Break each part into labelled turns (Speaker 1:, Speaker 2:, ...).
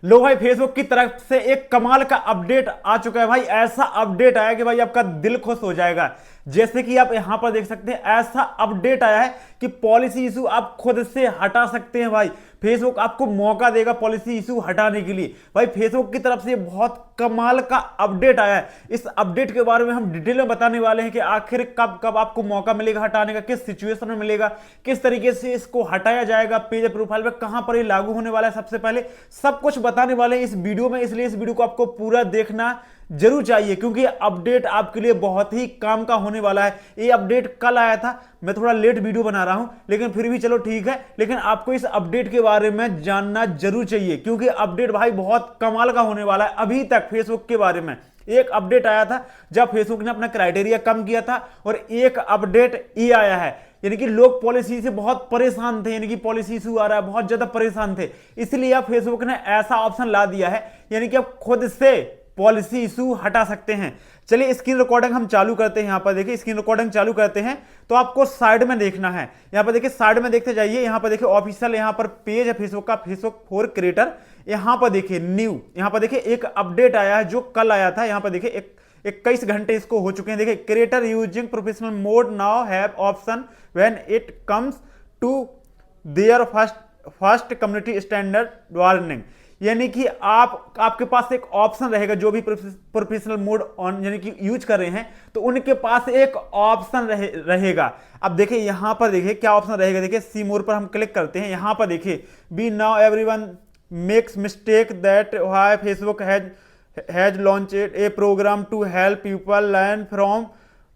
Speaker 1: लो भाई, फेसबुक की तरफ से एक कमाल का अपडेट आ चुका है भाई। ऐसा अपडेट आया कि भाई आपका दिल खुश हो जाएगा। जैसे कि आप यहां पर देख सकते हैं, ऐसा अपडेट आया है कि पॉलिसी इशू आप खुद से हटा सकते हैं भाई। फेसबुक आपको मौका देगा पॉलिसी इशू हटाने के लिए। भाई फेसबुक की तरफ से बहुत कमाल का अपडेट आया है। इस अपडेट के बारे में हम डिटेल में बताने वाले हैं कि आखिर कब कब आपको मौका मिलेगा हटाने का, किस सिचुएशन में मिलेगा, किस तरीके से इसको हटाया जाएगा, पेज प्रोफाइल पे कहां पर ये लागू होने वाला है, सबसे पहले सब कुछ बताने वाले हैं इस वीडियो में। इसलिए इस वीडियो को आपको पूरा देखना जरूर चाहिए, क्योंकि अपडेट आपके लिए बहुत ही काम का होने वाला है। ये अपडेट कल आया था, मैं थोड़ा लेट वीडियो बना रहा हूं, लेकिन फिर भी चलो ठीक है। लेकिन आपको इस अपडेट के बारे में जानना जरूर चाहिए, क्योंकि अपडेट भाई बहुत कमाल का होने वाला है। अभी तक फेसबुक के बारे में एक अपडेट आया था जब फेसबुक ने अपना क्राइटेरिया कम किया था, और एक अपडेट ये आया है, यानी कि लोग पॉलिसी से बहुत परेशान थे, यानी कि पॉलिसी इशू आ रहा है, बहुत ज्यादा परेशान थे। इसलिए अब फेसबुक ने ऐसा ऑप्शन ला दिया है, यानी कि आप खुद से पॉलिसी इशू हटा सकते हैं। चलिए स्क्रीन रिकॉर्डिंग हम चालू करते हैं। यहां पर देखिए स्क्रीन रिकॉर्डिंग चालू करते हैं तो आपको साइड में देखना है। यहां पर देखिए साइड में देखते जाइए, यहां पर देखिए ऑफिशियल यहां पर पेज है फेसबुक का, फेसबुक फॉर क्रिएटर। यहां पर देखिए न्यू, यहां पर देखिए एक अपडेट आया है जो कल आया था। यहां पर देखिए 21 घंटे इसको हो चुके हैं। देखिए creator using professional mode now have option when it comes to their first community standard warning, यानी कि आपके पास एक ऑप्शन रहेगा, जो भी प्रोफेशनल मोड ऑन यानी कि यूज कर रहे हैं तो उनके पास एक ऑप्शन रहेगा। अब देखिए यहां पर देखिए क्या ऑप्शन रहेगा। देखिए सी मोर पर हम क्लिक करते हैं। यहां पर देखिए be now everyone makes mistake that why Facebook has launched a program to help people learn from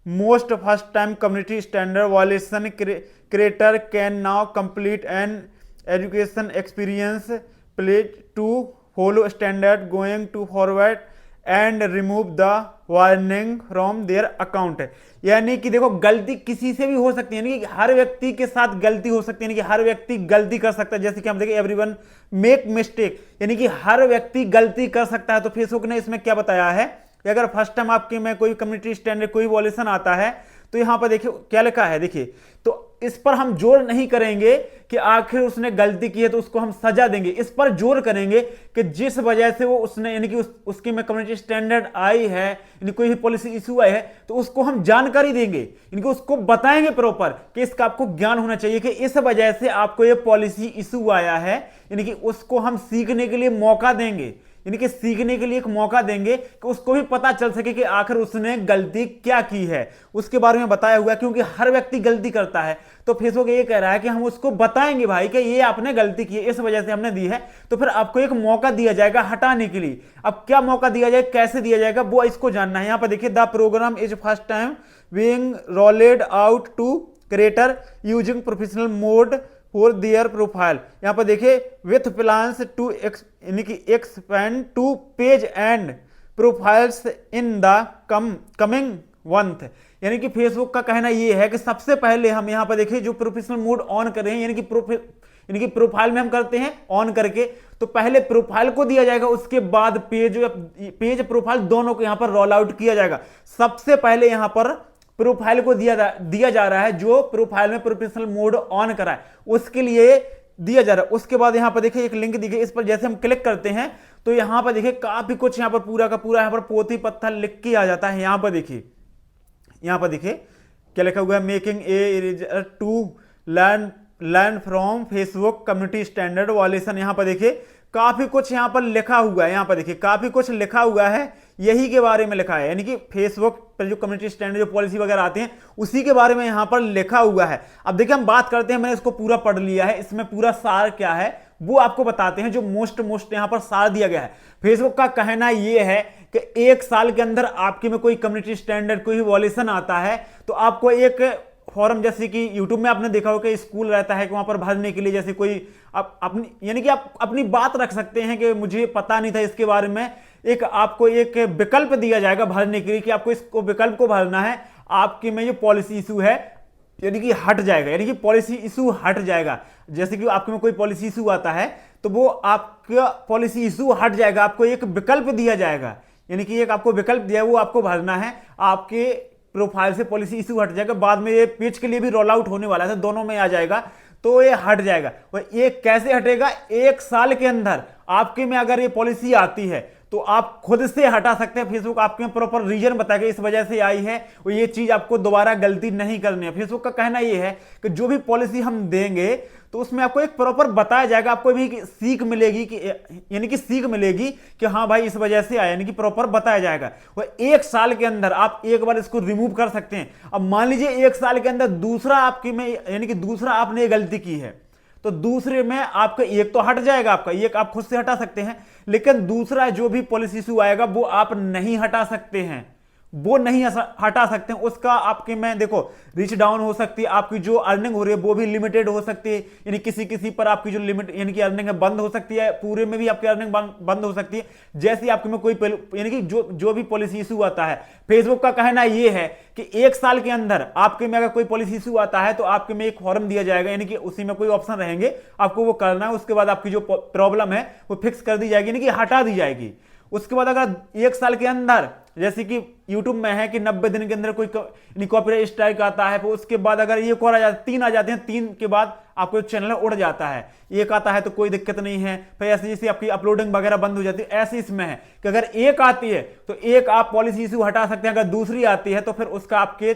Speaker 1: most first time community standard violation. Creator can now complete an education experience pledge to follow standard going to forward and remove the warning from their account. यानी कि देखो गलती किसी से भी हो सकती है, यानी कि हर व्यक्ति के साथ गलती हो सकती है, यानी कि हर व्यक्ति गलती कर सकता है। जैसे कि हम देखें एवरीवन मेक मिस्टेक, यानी कि हर व्यक्ति गलती कर सकता है। तो फेसबुक ने इसमें क्या बताया है कि अगर फर्स्ट टाइम आपके में कोई कम्युनिटी स्टैंडर्ड कोई वॉल्यूशन आता है तो यहां पर देखिए क्या लिखा है। देखिए तो इस पर हम जोर नहीं करेंगे कि आखिर उसने गलती की है तो उसको हम सजा देंगे। इस पर जोर करेंगे कि जिस वजह से वो उसने यानी कि उसकी में कम्युनिटी स्टैंडर्ड आई है, यानी कोई भी पॉलिसी इशू आई है, तो उसको हम जानकारी देंगे, इनको उसको बताएंगे प्रॉपर कि इसका आपको ज्ञान होना चाहिए कि इस वजह से आपको ये पॉलिसी इशू आया है। यानी कि उसको हम सीखने के लिए मौका देंगे, यानी कि सीखने के लिए एक मौका देंगे कि उसको भी पता चल सके कि आखिर उसने गलती क्या की है, उसके बारे में बताया हुआ है। क्योंकि हर व्यक्ति गलती करता है, तो फेसबुक ये कह रहा है कि हम उसको बताएंगे भाई कि ये आपने गलती की है, इस वजह से हमने दी है, तो फिर आपको एक मौका दिया जाएगा हटाने के लिए। अब क्या मौका दिया जाए, कैसे दिया जाएगा, वो इसको जानना है। यहां पर देखिए the program is first time being rolled out to creator using professional mode for their profile. यहां पर देखिए विथ प्लान्स टू यानी कि expand to page and profiles in the coming month. यानी कि फेसबुक का कहना यह है कि सबसे पहले हम यहां पर देखिए जो प्रोफेशनल मोड ऑन कर रहे हैं, यानी कि प्रोफाइल में हम करते हैं ऑन करके, तो पहले प्रोफाइल को दिया जाएगा, उसके बाद पेज प्रोफाइल दोनों को यहां पर रोल आउट किया जाएगा। सबसे पहले यहां पर प्रोफाइल को दिया जा रहा है, जो प्रोफाइल में प्रोफेशनल मोड ऑन करा है उसके लिए दिया जा रहा है। उसके बाद यहां पर देखिए एक लिंक दी गई, इस पर जैसे हम क्लिक करते हैं तो यहां पर देखिए काफी कुछ यहां पर पूरा का पूरा यहां पर पोथी पत्थर लिख के आ जाता है। यहां पर देखिए क्या लिखा हुआ है, making a to learn from Facebook community standard violation. यहां पर देखिए काफी कुछ यहां पर लिखा हुआ है, यहां पर देखिए काफी कुछ लिखा हुआ है, यही के बारे में लिखा है। यानी कि फेसबुक पर जो कम्युनिटी स्टैंडर्ड जो पॉलिसी वगैरह आती हैं उसी के बारे में यहां पर लिखा हुआ है। अब देखिए हम बात करते हैं, मैंने इसको पूरा पढ़ लिया है, इसमें पूरा सार क्या है वो आपको बताते हैं। जो मोस्ट यहां पर सार दिया गया है, फेसबुक का कहना यह है कि 1 साल के अंदर आपके में कोई कम्युनिटी स्टैंडर्ड कोई वॉल्यूशन आता है तो आपको एक फॉर्म, जैसे कि यूट्यूब में आपने देखा होगा कि स्कूल रहता है कि वहां पर भरने के लिए, जैसे कोई अपनी यानी कि आप अपनी बात रख सकते हैं कि मुझे पता नहीं था इसके बारे में, एक आपको एक विकल्प दिया जाएगा भरने के लिए कि आपको इसको विकल्प को भरना है, आपके में ये पॉलिसी इशू है, यानी कि हट जाएगा, यानी कि पॉलिसी इशू हट जाएगा। जैसे कि आपके में कोई पॉलिसी इशू आता है तो वो आपका पॉलिसी इशू हट जाएगा, आपको एक विकल्प दिया जाएगा, यानी कि एक आपको विकल्प दिया है वो आपको भरना है, आपके प्रोफाइल से पॉलिसी इशू हट जाएगा। बाद में ये पेज के लिए भी रोल आउट होने वाला है, दोनों में आ जाएगा। तो ये हट जाएगा। और ये कैसे हटेगा? 1 साल के अंदर आपके में अगर ये पॉलिसी आती है तो आप खुद से हटा सकते हैं। फेसबुक आपके में प्रॉपर रीजन बताएगा इस वजह से आई है, और ये चीज आपको दोबारा गलती नहीं करनी है। फेसबुक का कहना ये है कि जो भी पॉलिसी हम देंगे तो उसमें आपको एक प्रॉपर बताया जाएगा, आपको भी सीख मिलेगी कि यानी कि सीख मिलेगी कि हाँ भाई इस वजह से आया, यानी कि प्रॉपर बताया जाएगा। और 1 साल के अंदर आप एक बार इसको रिमूव कर सकते हैं। अब मान लीजिए 1 साल के अंदर दूसरा आपके में यानी कि दूसरा आपने गलती की है, तो दूसरे में आपका एक तो हट जाएगा, आपका एक आप खुद से हटा सकते हैं, लेकिन दूसरा जो भी पॉलिसी इशू आएगा वो आप नहीं हटा सकते हैं, वो नहीं हटा सकते हैं। उसका आपके में देखो रिच डाउन हो सकती है, आपकी जो अर्निंग हो रही है वो भी लिमिटेड हो सकती है, यानी किसी किसी पर आपकी जो लिमिट यानी कि अर्निंग है बंद हो सकती है, पूरे में भी आपकी अर्निंग बंद हो सकती है। जैसे आपके में कोई यानी कि जो भी पॉलिसी इशू आता है, फेसबुक का कहना यह है कि 1 साल के अंदर आपके में अगर कोई पॉलिसी इशू आता है तो आपके में एक फॉर्म दिया जाएगा, यानी कि उसी में कोई ऑप्शन रहेंगे, आपको वो करना है। उसके बाद आपकी जो प्रॉब्लम है वो फिक्स कर दी जाएगी, यानी कि हटा दी जाएगी। उसके बाद अगर 1 साल के अंदर जैसे कि YouTube में है कि 90 दिन के अंदर कोई कॉपीराइट स्ट्राइक आता है, तो उसके बाद अगर ये और आ जाते 3 आ जाते हैं, 3 के बाद आपको चैनल उड़ जाता है, एक आता है तो कोई दिक्कत नहीं है, फिर ऐसे जैसे आपकी अपलोडिंग वगैरह बंद हो जाती है। ऐसे इसमें है कि अगर एक आती है तो एक आप पॉलिसी इशू हटा सकते हैं, अगर दूसरी आती है तो फिर उसका आपके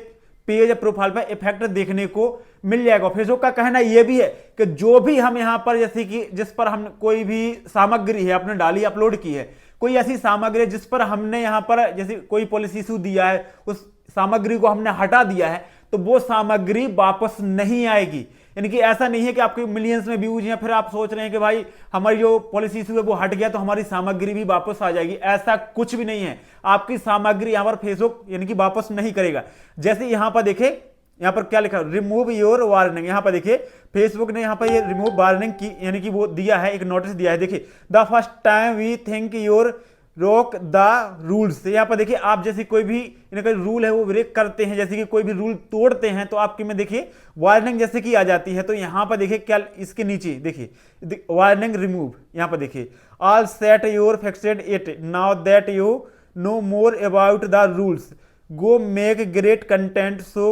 Speaker 1: पेज प्रोफाइल पर इफेक्ट देखने को मिल जाएगा। फेसबुक का कहना यह भी है कि जो भी हम यहां पर जैसे कि जिस पर हम कोई भी सामग्री है अपने डाली अपलोड की है, कोई ऐसी सामग्री जिस पर हमने यहां पर जैसे कोई पॉलिसी इशू दिया है, उस सामग्री को हमने हटा दिया है, तो वो सामग्री वापस नहीं आएगी। यानी कि ऐसा नहीं है कि आपके मिलियंस में व्यूज हैं, फिर आप सोच रहे हैं कि भाई हमारी जो पॉलिसी इशू है वो हट गया तो हमारी सामग्री भी वापस आ जाएगी। ऐसा कुछ भी नहीं है, आपकी सामग्री यहां पर फेसबुक यानी कि वापस नहीं करेगा। जैसे यहां पर देखे, यहां पर क्या लिखा, रिमूव योर वार्निंग। यहां पर देखिए फेसबुक ने यहां पर ये रिमूव वार्निंग की यानी कि वो दिया है, एक नोटिस दिया है। देखिए the first time we think your broke the rules. यहां पर देखिए आप जैसे कोई भी इनका रूल है वो ब्रेक करते हैं, जैसे कि कोई भी रूल तोड़ते हैं तो आपके में देखिए वार्निंग जैसे कि आ जाती है। तो यहां पर देखिए क्या इसके नीचे देखिए वार्निंग रिमूव, यहां पर देखिए all set your fixed it now that you know more about the rules go make great content so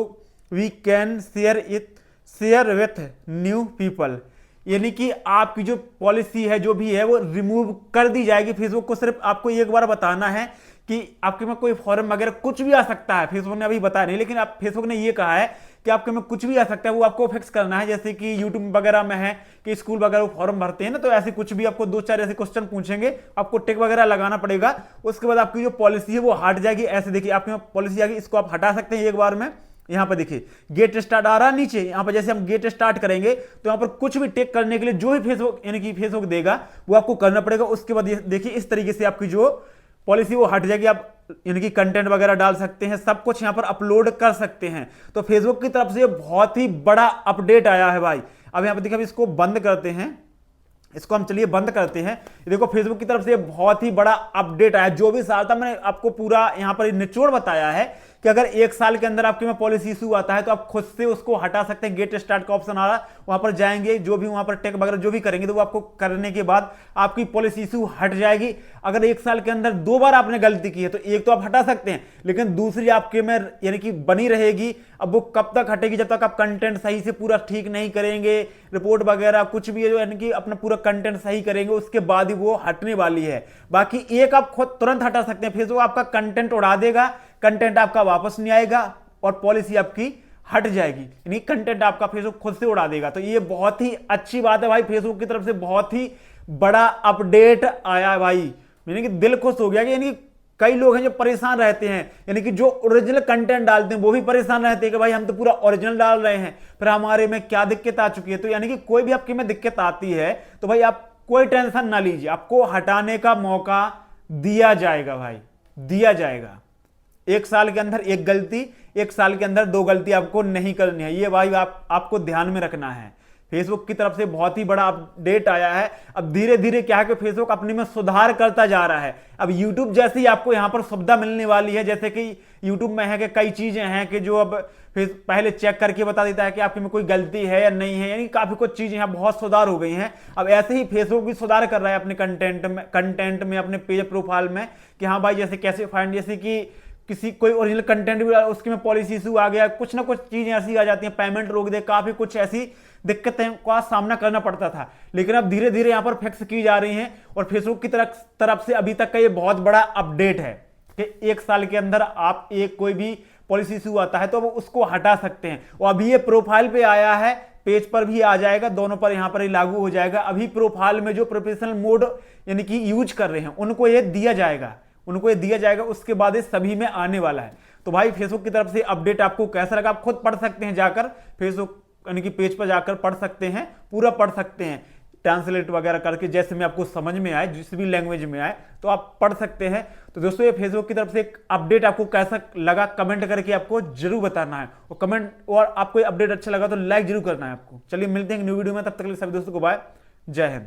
Speaker 1: we can share with new people. यानी कि आपकी जो पॉलिसी है जो भी है वो रिमूव कर दी जाएगी। फेसबुक को सिर्फ आपको एक बार बताना है कि आपके में कोई फॉर्म वगैरह कुछ भी आ सकता है, फेसबुक ने अभी बताया नहीं, लेकिन आप फेसबुक ने ये कहा है कि आपके में कुछ भी आ सकता है, वो आपको फिक्स करना है। जैसे कि यूट्यूब वगैरह में है कि स्कूल वगैरह फॉर्म भरते हैं ना, तो ऐसे कुछ भी आपको 2-4 ऐसे क्वेश्चन पूछेंगे, आपको टिक वगैरह लगाना पड़ेगा, उसके बाद आपकी जो पॉलिसी है वो हट जाएगी। ऐसे देखिए आपके में पॉलिसी आ गई, इसको आप हटा सकते हैं एक बार में। यहां पर देखिए गेट स्टार्ट आ रहा है नीचे, यहां पर जैसे हम गेट स्टार्ट करेंगे तो यहां पर कुछ भी टेक करने के लिए जो भी फेसबुक यानी कि फेसबुक देगा वो आपको करना पड़ेगा। उसके बाद देखिए इस तरीके से आपकी जो पॉलिसी वो हट जाएगी, आप यानी कि कंटेंट वगैरह डाल सकते हैं, सब कुछ यहां पर अपलोड कर सकते हैं। तो फेसबुक की तरफ से बहुत ही बड़ा अपडेट आया है भाई। अब यहां पर देखिए इसको बंद करते हैं, इसको हम चलिए बंद करते हैं। देखो फेसबुक की तरफ से बहुत ही बड़ा अपडेट आया, जो भी साल था मैंने आपको पूरा यहां पर निचोड़ बताया है कि अगर 1 साल के अंदर आपके में पॉलिसी इशू आता है तो आप खुद से उसको हटा सकते हैं। गेट स्टार्ट का ऑप्शन आ रहा है, वहां पर जाएंगे, जो भी वहां पर टेक वगैरह जो भी करेंगे तो वो आपको करने के बाद आपकी पॉलिसी इशू हट जाएगी। अगर 1 साल के अंदर 2 बार आपने गलती की है तो एक तो आप हटा सकते हैं, लेकिन दूसरी आपके में यानी कि बनी रहेगी। अब वो कब तक हटेगी? जब तक आप कंटेंट सही से पूरा ठीक नहीं करेंगे, रिपोर्ट वगैरह कुछ भी है जो यानी कि अपना पूरा कंटेंट सही करेंगे, उसके बाद ही वो हटने वाली है। बाकी एक आप खुद तुरंत हटा सकते हैं, फेसबुक आपका कंटेंट उड़ा देगा, कंटेंट आपका वापस नहीं आएगा और पॉलिसी आपकी हट जाएगी, यानी कंटेंट आपका फेसबुक खुद से उड़ा देगा। तो ये बहुत ही अच्छी बात है भाई, फेसबुक की तरफ से बहुत ही बड़ा अपडेट आया है भाई, यानी कि दिल खुश हो गया कि यानी कई लोग हैं जो परेशान रहते हैं, यानी कि जो ओरिजिनल कंटेंट डालते हैं वो भी परेशान रहते हैं कि भाई हम तो पूरा ओरिजिनल डाल रहे हैं, फिर हमारे में क्या दिक्कत आ चुकी है। तो यानी कि कोई भी आपके में दिक्कत आती है तो भाई आप कोई टेंशन ना लीजिए, आपको हटाने का मौका दिया जाएगा भाई, दिया जाएगा। 1 साल के अंदर एक गलती, 1 साल के अंदर 2 गलती आपको नहीं करनी है, ये भाई आपको ध्यान में रखना है। फेसबुक की तरफ से बहुत ही बड़ा अपडेट आया है। अब धीरे धीरे क्या है कि फेसबुक अपने में सुधार करता जा रहा है। अब यूट्यूब जैसी आपको यहां पर सुविधा मिलने वाली है, जैसे कि यूट्यूब में है कि कई चीजें हैं कि जो अब पहले चेक करके बता देता है कि आपके में कोई गलती है या नहीं है, यानी काफी कुछ चीजें यहाँ बहुत सुधार हो गई हैं। अब ऐसे ही फेसबुक भी सुधार कर रहा है अपने कंटेंट में अपने पेज प्रोफाइल में कि हाँ भाई जैसे कैसे फाइंड, जैसे कि किसी कोई ओरिजिनल कंटेंट भी उसके में पॉलिसी इशू आ गया, कुछ ना कुछ चीजें ऐसी आ जाती हैं, पेमेंट रोक दे, काफी कुछ ऐसी दिक्कतें का सामना करना पड़ता था, लेकिन अब धीरे धीरे यहां पर फिक्स की जा रही हैं। और फेसबुक की तरफ से अभी तक का ये बहुत बड़ा अपडेट है कि 1 साल के अंदर आप कोई भी पॉलिसी इशू आता है तो वो उसको हटा सकते हैं। और अभी ये प्रोफाइल पे आया है, पेज पर भी आ जाएगा, दोनों पर यहां पर ही लागू हो जाएगा। अभी प्रोफाइल में जो प्रोफेशनल मोड यानी कि यूज कर रहे हैं उनको ये दिया जाएगा, उसके बाद ये सभी में आने वाला है। तो भाई फेसबुक की तरफ से अपडेट आपको कैसा लगा, आप खुद पढ़ सकते हैं, जाकर फेसबुक यानी कि पेज पर जाकर पढ़ सकते हैं, पूरा पढ़ सकते हैं, ट्रांसलेट वगैरह करके, जैसे में आपको समझ में आए, जिस भी लैंग्वेज में आए तो आप पढ़ सकते हैं। तो दोस्तों ये फेसबुक की तरफ से एक अपडेट आपको कैसा लगा कमेंट करके आपको जरूर बताना है। और आपको ये अपडेट अच्छा लगा तो लाइक जरूर करना है आपको। चलिए मिलते हैं न्यू वीडियो में, तब तक के लिए सभी दोस्तों को बाय, जय हिंद।